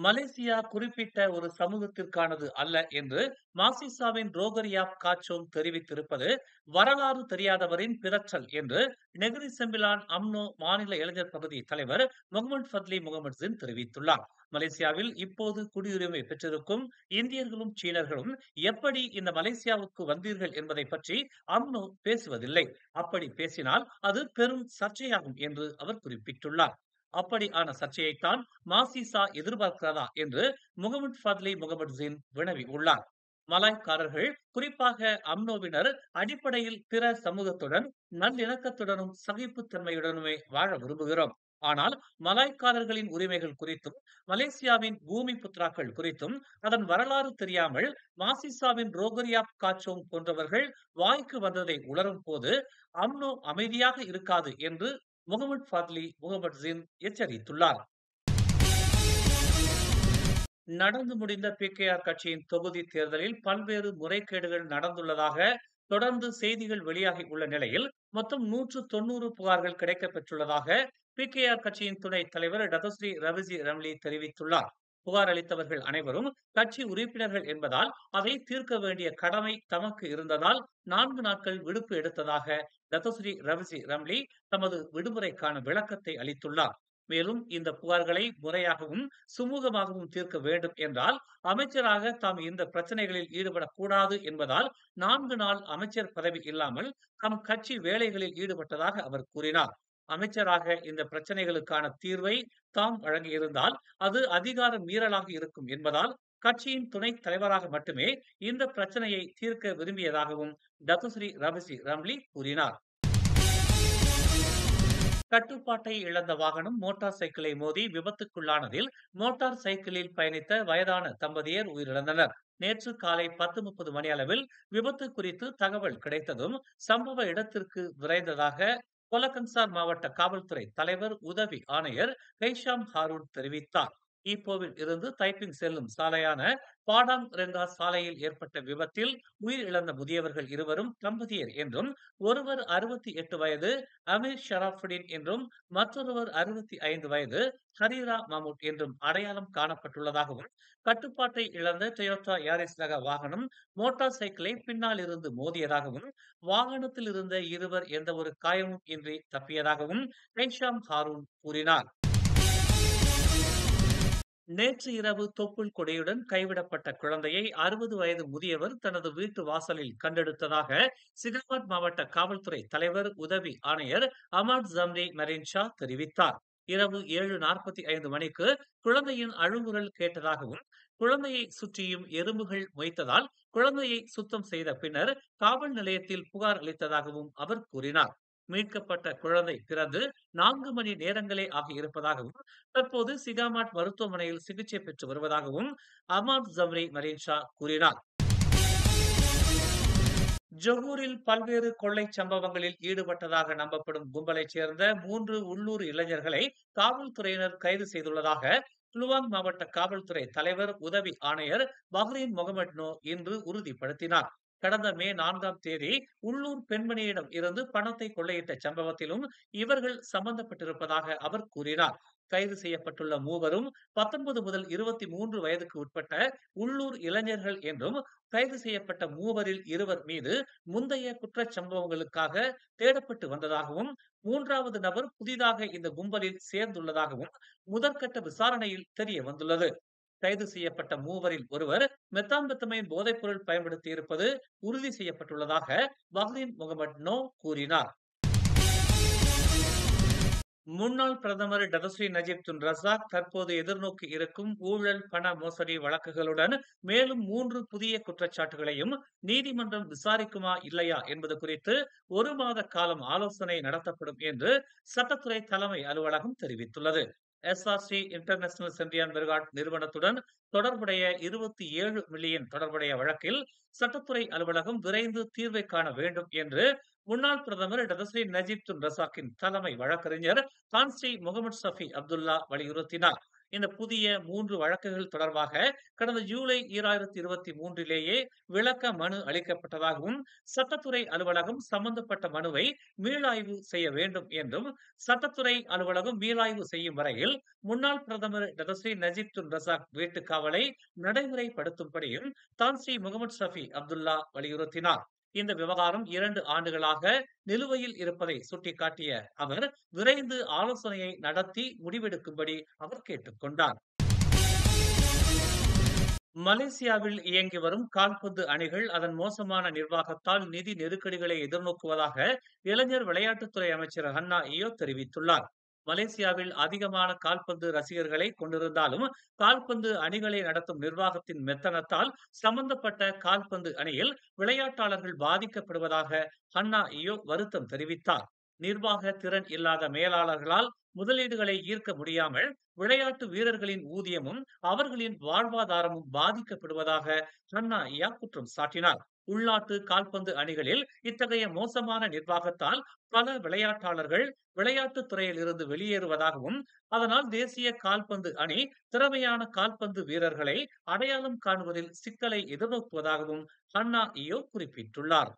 Malaysia குறிப்பிட்ட ஒரு சமூகத்திற்கானது அல்ல என்று மாசிசாவின் ரோகரியாப் காச்சோங் தெரிவித்திருப்பது வரலாறு தெரியாதவரின் பிதற்றல் என்று நெகிரி செம்பிலான் அம்னோ மாநில இளைஞர் பகுதி தலைவர் முகமது ஃபத்லி முகமது ஜின் தெரிவித்துள்ளார். மலேசியாவில் இப்போது குடியுரிமை பெற்றிருக்கும் இந்தியர்களும் சீனர்களும் எப்படி இந்த மலேசியாவுக்கு வந்தீர்கள் என்பதை பற்றி அம்னோ பேசுவதில்லை. அப்படி பேசினால் அது பெரும் சர்ச்சையாகும் என்று அவர் குறிப்பிட்டுள்ளார். அப்படியான சர்ச்சையைத்தான் மாசிசா எதிர்பார்க்கிறதா என்று முகமது ஃபத்லி முகமது ஜின் வினவி உள்ளார். மலாய்க்காரர்கள் குறிப்பாக அம்னோவினர் அடிப்படையில் பிற சமூகத்துடன் நல்லிணக்கத்துடனும் சகிப்புத்தன்மையுடனுமே வாழ விரும்புகிறோம். ஆனால் மலாய்க்காரர்களின் உரிமைகள் குறித்தும் மலேசியாவின் பூமி புத்ராக்கள் குறித்தும் அதன் வரலாறு தெரியாமல் மாசிசாவின் ரோகரியாப் காச்சோங் போன்றவர்கள் வாய்க்கு வந்ததை உணரும் போது அம்னோ அமைதியாக இருக்காது என்று முகமது ஃபத்லி முகமது ஜின் எச்சரித்துள்ளார். நடந்து முடிந்த பிகேஆர் கட்சியின் தொகுதி தேர்தலில் பல்வேறு முறைகேடுகள் நடந்துள்ளதாக தொடர்ந்து செய்திகள் வெளியாகி உள்ள நிலையில் மொத்தம் 190 புகார்கள் கிடைக்கப் பெற்றுள்ளதாக பிகேஆர் கட்சியின் துணைத் தலைவர் டத்தோஸ்ரீ ரவிஜி ரம்லி தெரிவித்துள்ளார். புகார் அளித்தவர்கள் அனைவரும் கட்சி உறுப்பினர்கள் என்பதால் அதை தீர்க்க வேண்டிய கடமை தமக்கு இருந்ததால் 4 நாட்கள் விடுப்பு எடுத்ததாக டத்தோஸ்ரீ ரவிஜி ரம்லி தமது விடுமுறைக்கான விளக்கத்தை அளித்துள்ளார். மேலும் இந்த புகார்களை முறையாகவும் சுமூகமாகவும் தீர்க்க வேண்டும் என்றால் அமைச்சராக தாம் இந்த பிரச்சனைகளில் ஈடுபடக்கூடாது என்பதால் 4 நாள் அமைச்சர் பதவி இல்லாமல் தம் கட்சி வேலைகளில் ஈடுபட்டதாக அவர் கூறினார். அமைச்சராக இந்த பிரச்சனைகளுக்கான தீர்வை தாம் வழங்கியிருந்தால் அது அதிகார மீறலாக இருக்கும் என்பதால் கட்சியின் துணைத் தலைவராக மட்டுமே இந்த பிரச்சனையை தீர்க்க விரும்பியதாகவும் டத்துஸ்ரீ ரவிசி ரம்லி கூறினார். கட்டுப்பாட்டை இழந்த வாகனம் மோட்டார் சைக்கிளை மோதி விபத்துக்குள்ளானதில் மோட்டார் சைக்கிளில் பயணித்த வயதான தம்பதியர் உயிரிழந்தனர். நேற்று காலை 10:30 மணி அளவில் விபத்து குறித்து தகவல் கிடைத்ததும் சம்பவ இடத்திற்கு விரைந்ததாக கொலகன்சார் மாவட்ட காவல்துறை தலைவர் உதவி ஆணையர் கைஷாம் ஹாரூன் தெரிவித்தார். ஈப்போவில் இருந்து தைப்பிங் செல்லும் சாலையான பாடாங் ரெங்கா சாலையில் ஏற்பட்ட விபத்தில் உயிரிழந்த முதியவர்கள் இருவரும் தம்பதியர் என்றும் ஒருவர் 68 வயது அமீர் ஷராஃபுடின் என்றும் மற்றொருவர் 65 வயது ஹரீரா மமூட் என்றும் அடையாளம் காணப்பட்டுள்ளதாகவும் கட்டுப்பாட்டை இழந்த டொயோட்டா யாரிஸ் ரக வாகனம் மோட்டார் சைக்கிளை பின்னால் இருந்து மோதியதாகவும் வாகனத்தில் இருந்த இருவர் எந்த ஒரு காயமும் இன்றி தப்பியதாகவும் கைஷாம் ஹாரூன் கூறினார். நேற்று இரவு தொப்புள் கொடியுடன் கைவிடப்பட்ட குழந்தையை 60 வயது முதியவர் தனது வீட்டு வாசலில் கண்டெடுத்ததாக சிகாபாத் மாவட்ட காவல்துறை தலைவர் உதவி ஆணையர் அமாட் ஜம்ரி மரின்ஷா தெரிவித்தார். இரவு 7:45 மணிக்கு குழந்தையின் அழுகுரல் கேட்டதாகவும் குழந்தையை சுற்றியும் எறும்புகள் மொய்த்ததால் குழந்தையை சுத்தம் செய்த பின்னர் காவல் நிலையத்தில் புகார் அளித்ததாகவும் அவர் கூறினார். மீட்கப்பட்ட குழந்தை பிறந்து 4 மணி நேரங்களே ஆகியிருப்பதாகவும் தற்போது சிகாமாட் மருத்துவமனையில் சிகிச்சை பெற்று வருவதாகவும் அமாத் ஜம்ரி மரீன்ஷா கூறினார். ஜொகூரில் பல்வேறு கொள்ளை சம்பவங்களில் ஈடுபட்டதாக நம்பப்படும் கும்பலைச் சேர்ந்த 3 உள்ளூர் இளைஞர்களை காவல்துறையினர் கைது செய்துள்ளதாக லுவாங் மாவட்ட காவல்துறை தலைவர் உதவி ஆணையர் பஹ்ரீன் முகமது நோ இன்று உறுதிப்படுத்தினார். கடந்த மே 4ஆம் தேதி உள்ளூர் பெண்மணியிடம் இருந்து பணத்தை கொள்ளையிட்ட சம்பவத்திலும் இவர்கள் சம்பந்தப்பட்டிருப்பதாக அவர் கூறினார். கைது செய்யப்பட்டுள்ள மூவரும் 19 முதல் 23 வயதுக்கு உட்பட்ட உள்ளூர் இளைஞர்கள் என்றும் கைது செய்யப்பட்ட மூவரில் இருவர் மீது முந்தைய குற்றச் சம்பவங்களுக்காக தேடப்பட்டு வந்ததாகவும் 3வது நபர் புதிதாக இந்த கும்பலில் சேர்ந்துள்ளதாகவும் முதற்கட்ட விசாரணையில் தெரிய வந்துள்ளது. கைது செய்யப்பட்ட மூவரில் ஒருவர் மெத்தாம்பெத்தமைன் போதைப்பொருள் பயன்படுத்தி இருப்பது உறுதி செய்யப்பட்டுள்ளதாக பஹ்ரீன் முகமது நோ கூறினார். முன்னாள் பிரதமர் டத்தோஸ்ரீ நஜீப் துன் ரசாக் தற்போது எதிர்நோக்கி இருக்கும் ஊழல் பண மோசடி வழக்குகளுடன் மேலும் 3 புதிய குற்றச்சாட்டுகளையும் நீதிமன்றம் விசாரிக்குமா இல்லையா என்பது குறித்து 1 மாத காலம் ஆலோசனை நடத்தப்படும் என்று சட்டத்துறை தலைமை அலுவலகம் தெரிவித்துள்ளது. எஸ்ஆர்சி இன்டர்நேஷனல் சென்றியான் பெர்காட் நிறுவனத்துடன் தொடர்புடைய 27 மில்லியன் தொடர்புடைய வழக்கில் சட்டத்துறை அலுவலகம் விரைந்து தீர்வை காண வேண்டும் என்று முன்னாள் பிரதமர் டத்தோஸ்ரீ நஜீப் துன் ரசாக்கின் தலைமை வழக்கறிஞர் தான்ஸ்ரீ முகமது ஷஃபி அப்துல்லா வலியுறுத்தினார். இந்த புதிய 3 வழக்குகள் தொடர்பாக கடந்த ஜூலை 2023 விளக்க மனு அளிக்கப்பட்டதாகவும், சட்டத்துறை அலுவலகம் சம்பந்தப்பட்ட மனுவை மீளாய்வு செய்ய வேண்டும் என்றும், சட்டத்துறை அலுவலகம் மீளாய்வு செய்யும் வரையில் முன்னாள் பிரதமர் டதஸ்ரீ நஜீப் துன் ரசாக் வீட்டுக் காவலை நடைமுறைப்படுத்தும்படியும் தான் ஸ்ரீ முகமது ஷஃபி அப்துல்லா வலியுறுத்தினார். இந்த விவகாரம் 2 ஆண்டுகளாக நிலுவையில் இருப்பதை சுட்டிக்காட்டிய அவர், விரைந்து ஆலோசனையை நடத்தி முடிவெடுக்கும்படி அவர் கேட்டுக் கொண்டார். மலேசியாவில் இயங்கி வரும் கால்பந்து அணிகள் அதன் மோசமான நிர்வாகத்தால் நிதி நெருக்கடிகளை எதிர்நோக்குவதாக இளைஞர் விளையாட்டுத்துறை அமைச்சர் ஹன்னா இயோ தெரிவித்துள்ளார். மலேசியாவில் அதிகமான கால்பந்து ரசிகர்களை கொண்டிருந்தாலும் கால்பந்து அணிகளை நடத்தும் நிர்வாகத்தின் மெத்தனத்தால் சம்பந்தப்பட்ட கால்பந்து அணியில் விளையாட்டாளர்கள் பாதிக்கப்படுவதாக ஹன்னா இயோ வருத்தம் தெரிவித்தார். நிர்வாக திறன் இல்லாத மேலாளர்களால் முதலீடுகளை ஈர்க்க முடியாமல் விளையாட்டு வீரர்களின் ஊதியமும் அவர்களின் வாழ்வாதாரமும் பாதிக்கப்படுவதாக ஹன்னா இயா குற்றம் சாட்டினார். உள்நாட்டு கால்பந்து அணிகளில் இத்தகைய மோசமான நிர்வாகத்தால் பல விளையாட்டாளர்கள் விளையாட்டுத் துறையில் இருந்து வெளியேறுவதாகவும், அதனால் தேசிய கால்பந்து அணி திறமையான கால்பந்து வீரர்களை அடையாளம் காணுவதில் சிக்கலை எதிர்நோக்குவதாகவும் ஹன்னா இயோ குறிப்பிட்டுள்ளார்.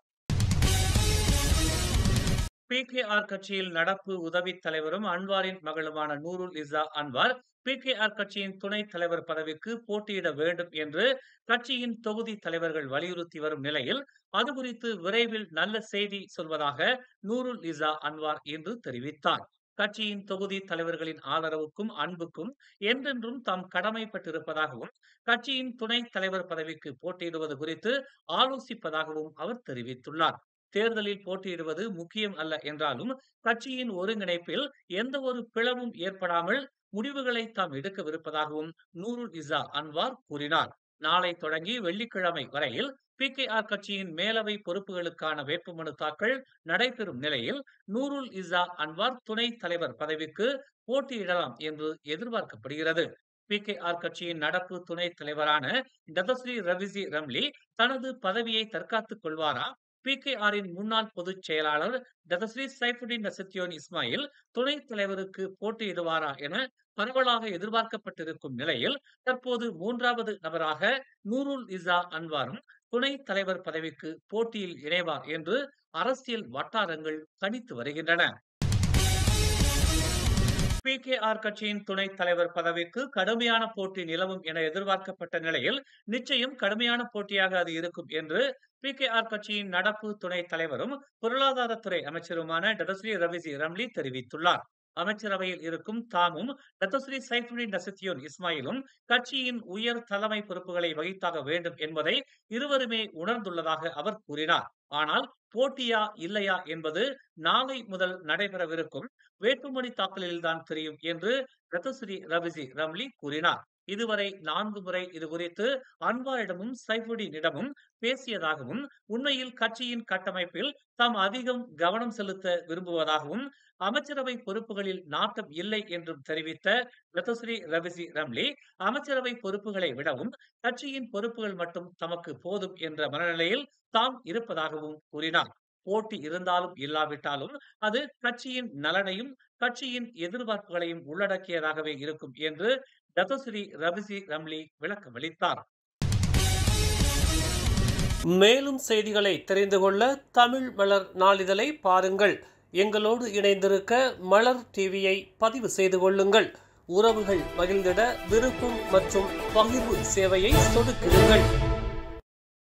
PKR கட்சியில் நடப்பு உதவித் தலைவரும் அன்வாரின் மகளுமான நூருல் இஸ்ஸா அன்வார் PKR கட்சியின் துணைத் தலைவர் பதவிக்கு போட்டியிட வேண்டும் என்று கட்சியின் தொகுதி தலைவர்கள் வலியுறுத்தி வரும் நிலையில், அது குறித்து விரைவில் நல்ல செய்தி சொல்வதாக நூருல் இஸ்ஸா அன்வார் இன்று தெரிவித்தார். கட்சியின் தொகுதி தலைவர்களின் ஆதரவுக்கும் அன்புக்கும் என்றென்றும் தாம் கடமைப்பட்டிருப்பதாகவும், கட்சியின் துணைத் தலைவர் பதவிக்கு போட்டியிடுவது குறித்து ஆலோசிப்பதாகவும் அவர் தெரிவித்துள்ளார். தேர்தலில் போட்டியிடுவது முக்கியம் அல்ல என்றாலும், கட்சியின் ஒருங்கிணைப்பில் எந்த ஒரு பிளவும் ஏற்படாமல் முடிவுகளை தாம் எடுக்கவிருப்பதாகவும் நூருல் இஸ்ஸா அன்வார் கூறினார். நாளை தொடங்கி வெள்ளிக்கிழமை வரையில் PKR கட்சியின் மேலவை பொறுப்புகளுக்கான வேட்புமனு தாக்கல் நடைபெறும் நிலையில், நூருல் இஸ்ஸா அன்வார் துணைத் தலைவர் பதவிக்கு போட்டியிடலாம் என்று எதிர்பார்க்கப்படுகிறது. PKR கட்சியின் நடப்பு துணைத் தலைவரான டதஸ்ரீ ரவிசி ரம்லி தனது பதவியை தற்காத்துக் கொள்வாரா? PKRின் முன்னாள் பொதுச் செயலாளர் டதஸ்ரீ சைஃபுடின் நசுத்தியோன் இஸ்மாயில் துணைத் தலைவருக்கு போட்டியிடுவாரா என பரவலாக எதிர்பார்க்கப்பட்டிருக்கும் நிலையில், தற்போது 3வது நபராக நூருல் இஸ்ஸா அன்வாரும் துணைத் தலைவர் பதவிக்கு போட்டியில் இணைவார் என்று அரசியல் வட்டாரங்கள் கணித்து வருகின்றன. PKR கட்சியின் துணைத் தலைவர் பதவிக்கு கடுமையான போட்டி நிலவும் என எதிர்பார்க்கப்பட்ட நிலையில், நிச்சயம் கடுமையான போட்டியாக அது இருக்கும் என்று PKR கட்சியின் நடப்பு துணைத் தலைவரும் பொருளாதாரத்துறை அமைச்சருமான டதஸ்ரீ ரவிசி ரம்லி தெரிவித்துள்ளார். அமைச்சரவையில் இருக்கும் தாமும் டதஸ்ரீ சைஃபுடின் நசுத்தியோன் இஸ்மாயிலும் கட்சியின் உயர் தலைமை பொறுப்புகளை வகித்தாக வேண்டும் என்பதை இருவருமே உணர்ந்துள்ளதாக அவர் கூறினார். ஆனால் போட்டியா இல்லையா என்பது நாளை முதல் நடைபெறவிருக்கும் வேட்புமனு தாக்கலில்தான் தெரியும் என்று டதஸ்ரீ ரவிசி ரம்லி கூறினார். இதுவரை 4 முறை இதுகுறித்து அன்வாரிடமும் சைஃபுடினிடமும் பேசியதாகவும், உண்மையில் கட்சியின் கட்டமைப்பில் தாம் அதிகம் கவனம் செலுத்த விரும்புவதாகவும், அமைச்சரவை பொறுப்புகளில் நாட்டம் இல்லை என்றும் தெரிவித்த டதஸ்ரீ ரவிசி ரம்லி, அமைச்சரவை பொறுப்புகளை விடவும் கட்சியின் பொறுப்புகள் மட்டும் தமக்கு போதும் என்ற மனநிலையில் தாம் இருப்பதாகவும் கூறினார். போட்டி இருந்தாலும் இல்லாவிட்டாலும் அது கட்சியின் நலனையும் கட்சியின் எதிர்பார்ப்புகளையும் உள்ளடக்கியதாகவே இருக்கும் என்று டதஸ்ரீ ரவிசி ரம்லி விளக்கமளித்தார். மேலும் செய்திகளை தெரிந்து கொள்ள தமிழ் மலர் நாளிதழை பாருங்கள். எங்களோடு இணைந்திருக்க மலர் டிவியை பதிவு செய்து கொள்ளுங்கள். உறவுகள் மகிழ்ந்திட விருப்பம் மற்றும் பகிர்வு சேவையை சொடுக்கிடுங்கள்.